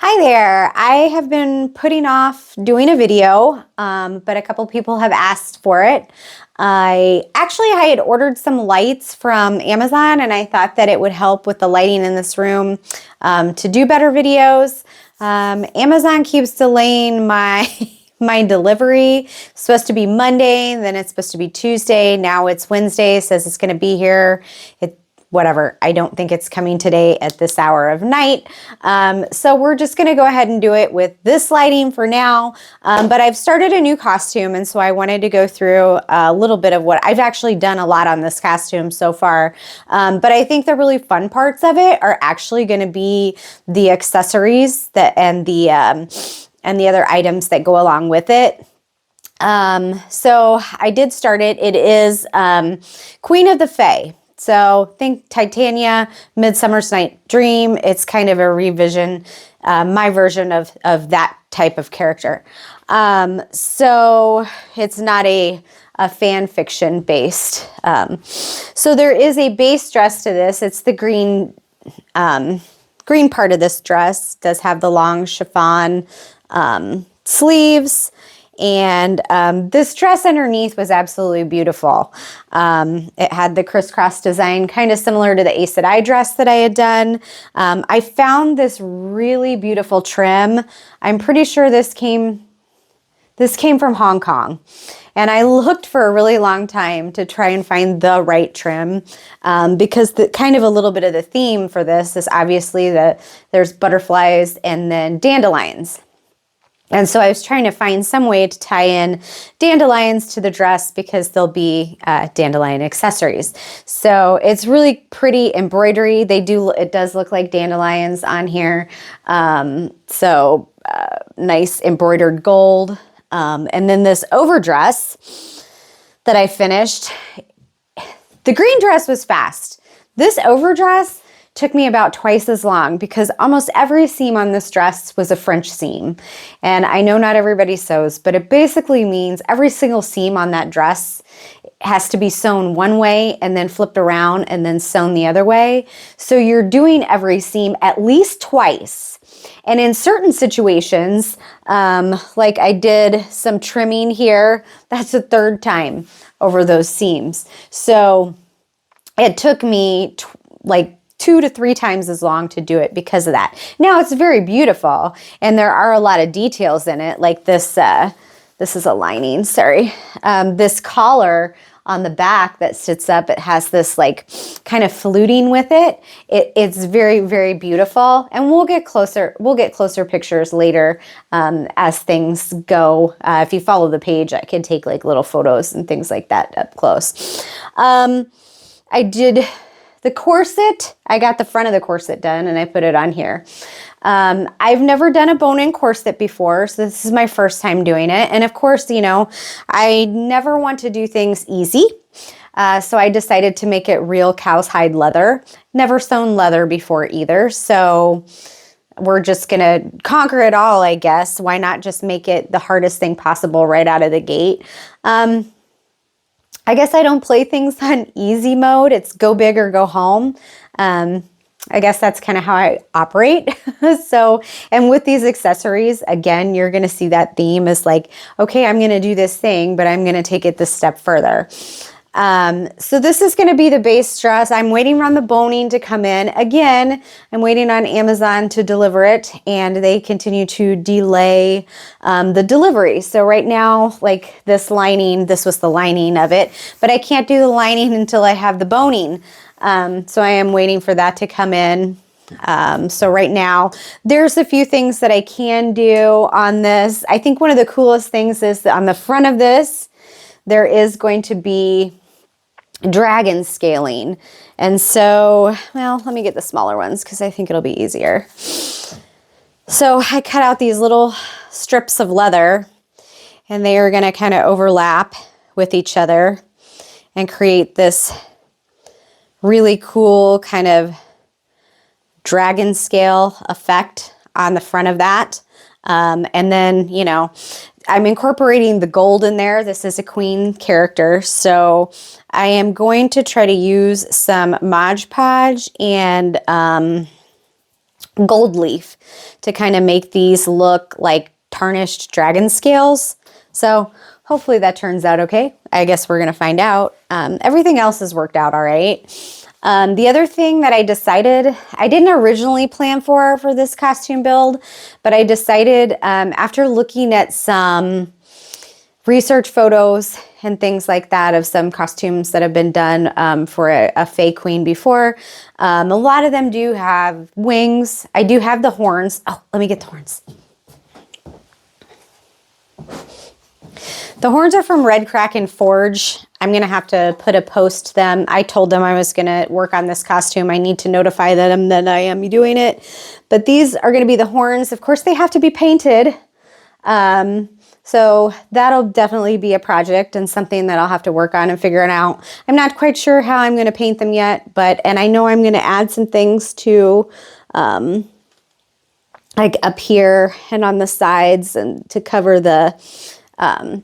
Hi there. I have been putting off doing a video, but a couple people have asked for it. I had ordered some lights from Amazon, and I thought that it would help with the lighting in this room to do better videos. Amazon keeps delaying my my delivery. It's supposed to be Monday, then it's supposed to be Tuesday. Now it's Wednesday. It says it's going to be here. Whatever. I don't think it's coming today at this hour of night. So we're just going to go ahead and do it with this lighting for now. But I've started a new costume, and so I wanted to go through a little bit of what I've actually done a lot on this costume so far. But I think the really fun parts of it are actually going to be the accessories and the other items that go along with it. So I did start it. It is Queen of the Fae. So think Titania, Midsummer's Night Dream. It's kind of a revision, my version of that type of character. So it's not a fan fiction based. So there is a base dress to this. It's the green part of this dress. It does have the long chiffon sleeves. And this dress underneath was absolutely beautiful. It had the crisscross design, kind of similar to the Ace That I dress that I had done. I found this really beautiful trim. I'm pretty sure this came from Hong Kong. And I looked for a really long time to try and find the right trim because kind of a little bit of the theme for this is obviously that there's butterflies and then dandelions. And so I was trying to find some way to tie in dandelions to the dress because there'll be dandelion accessories. So it's really pretty embroidery. It does look like dandelions on here. Nice embroidered gold. And then this overdress that I finished, the green dress was fast. This overdress took me about twice as long because almost every seam on this dress was a French seam. And I know not everybody sews, but it basically means every single seam on that dress has to be sewn one way and then flipped around and then sewn the other way. So you're doing every seam at least twice. And in certain situations, like I did some trimming here, that's the third time over those seams. So it took me like 2 to 3 times as long to do it because of that. Now it's very beautiful and there are a lot of details in it, like this is a lining, sorry. This collar on the back that sits up, it has this like kind of fluting with it. It's very, very beautiful. And we'll get closer pictures later as things go. If you follow the page, I can take like little photos and things like that up close. I did the corset. I got the front of the corset done and I put it on here. I've never done a bone-in corset before, so this is my first time doing it. And of course, I never want to do things easy. So I decided to make it real cow's hide leather. Never sewn leather before either. So we're just gonna conquer it all, I guess. Why not just make it the hardest thing possible right out of the gate? I guess I don't play things on easy mode. It's go big or go home. I guess that's kind of how I operate. And with these accessories, again, you're going to see that theme is like, okay, I'm going to do this thing, but I'm going to take it this step further. So this is going to be the base dress. I'm waiting on the boning to come in. Again, I'm waiting on Amazon to deliver it, and they continue to delay the delivery. So right now, like this was the lining of it, but I can't do the lining until I have the boning. So I am waiting for that to come in. So right now, there's a few things that I can do on this. I think one of the coolest things is that on the front of this, there is going to be dragon scaling. And so, well, let me get the smaller ones because I think it'll be easier. So I cut out these little strips of leather and they are going to kind of overlap with each other and create this really cool kind of dragon scale effect on the front of that. And then, I'm incorporating the gold in there. This is a queen character. So I am going to try to use some Mod Podge and gold leaf to kind of make these look like tarnished dragon scales. So hopefully that turns out okay. I guess we're going to find out. Everything else has worked out all right. The other thing that I decided, I didn't originally plan for this costume build, but I decided after looking at some research photos and things like that of some costumes that have been done for a Fae Queen before. A lot of them do have wings. I do have the horns. Oh, let me get the horns. The horns are from Red Kraken Forge. I'm going to have to put a post to them. I told them I was going to work on this costume. I need to notify them that I am doing it. But these are going to be the horns. Of course, they have to be painted. So that'll definitely be a project and something that I'll have to work on and figure it out. I'm not quite sure how I'm going to paint them yet, and I know I'm going to add some things to, like up here and on the sides and to cover the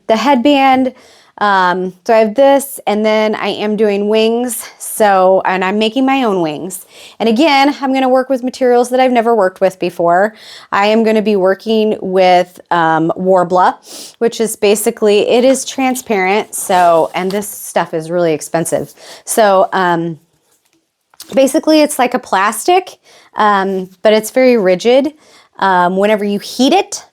headband. So I have this, and then I am doing wings. And I'm making my own wings. And again, I'm going to work with materials that I've never worked with before. I am going to be working with Warbla, which is basically, it is transparent. So, and this stuff is really expensive. So, basically it's like a plastic, but it's very rigid. Whenever you heat it,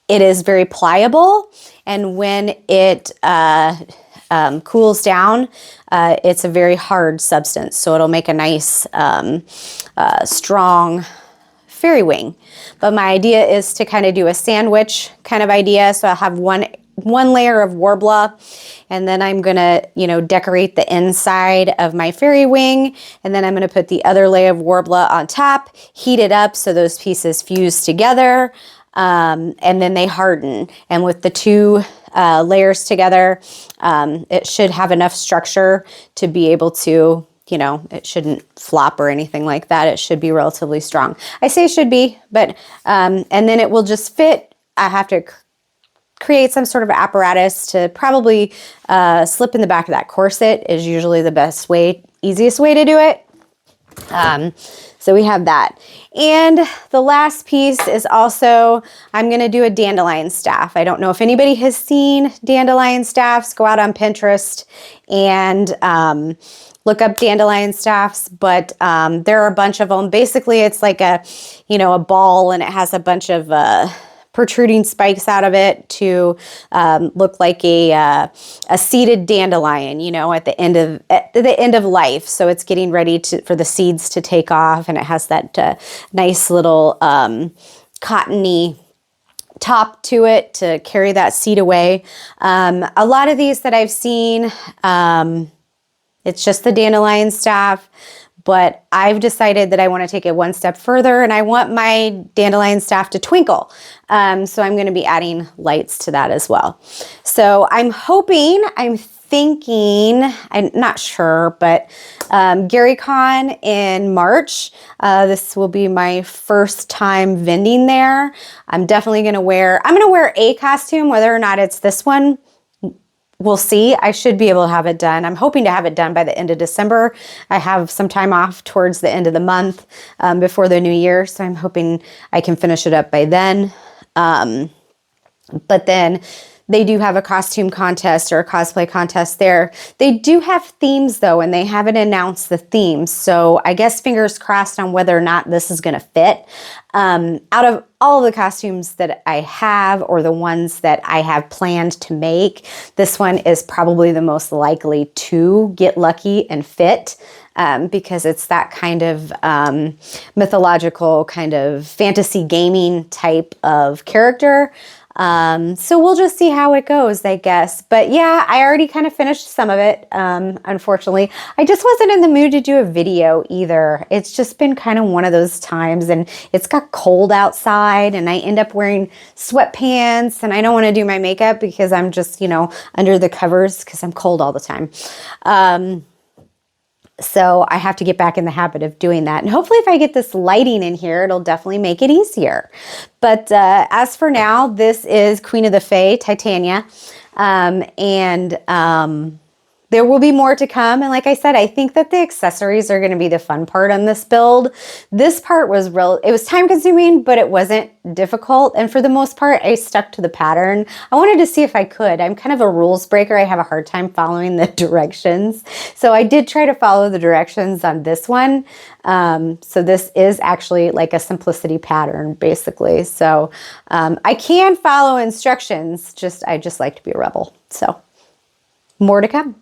it is very pliable, and when it cools down, it's a very hard substance, so it'll make a nice, strong fairy wing. But my idea is to kind of do a sandwich kind of idea, so I'll have one layer of Warbla, and then I'm gonna, decorate the inside of my fairy wing, and then I'm gonna put the other layer of Warbla on top, heat it up so those pieces fuse together. And then they harden. And with the two layers together, it should have enough structure to be able to, it shouldn't flop or anything like that. It should be relatively strong. I say should be, but, and then it will just fit. I have to create some sort of apparatus to probably slip in the back of that corset is usually the best way, easiest way to do it. So we have that. And the last piece is also, I'm going to do a dandelion staff. I don't know if anybody has seen dandelion staffs. Go out on Pinterest and look up dandelion staffs, but there are a bunch of them. Basically, it's like a ball, and it has a bunch of protruding spikes out of it to look like a seeded dandelion, at the end of life. So it's getting ready for the seeds to take off, and it has that nice little cottony top to it to carry that seed away. A lot of these that I've seen, it's just the dandelion staff. But I've decided that I want to take it one step further, and I want my dandelion staff to twinkle. So I'm going to be adding lights to that as well. So I'm thinking, I'm not sure, but GaryCon in March, this will be my first time vending there. I'm definitely going to wear a costume, whether or not it's this one. We'll see. I should be able to have it done. I'm hoping to have it done by the end of December. I have some time off towards the end of the month before the new year, so I'm hoping I can finish it up by then. But then they do have a costume contest or a cosplay contest there. They do have themes though, and they haven't announced the themes. So I guess fingers crossed on whether or not this is going to fit. Out of all of the costumes that I have, or the ones that I have planned to make, this one is probably the most likely to get lucky and fit. Because it's that kind of mythological, kind of fantasy gaming type of character. So we'll just see how it goes, I guess. But yeah, I already kind of finished some of it, unfortunately. I just wasn't in the mood to do a video either. It's just been kind of one of those times, and it's got cold outside, and I end up wearing sweatpants, and I don't want to do my makeup because I'm just, under the covers because I'm cold all the time. So I have to get back in the habit of doing that. And hopefully if I get this lighting in here, it'll definitely make it easier. But as for now, this is Queen of the Fae, Titania. there will be more to come. And like I said, I think that the accessories are going to be the fun part on this build. This part was it was time consuming, but it wasn't difficult. And for the most part, I stuck to the pattern. I wanted to see if I could. I'm kind of a rules breaker. I have a hard time following the directions. So I did try to follow the directions on this one. So this is actually like a simplicity pattern, basically. So I can follow instructions, I just like to be a rebel. So more to come.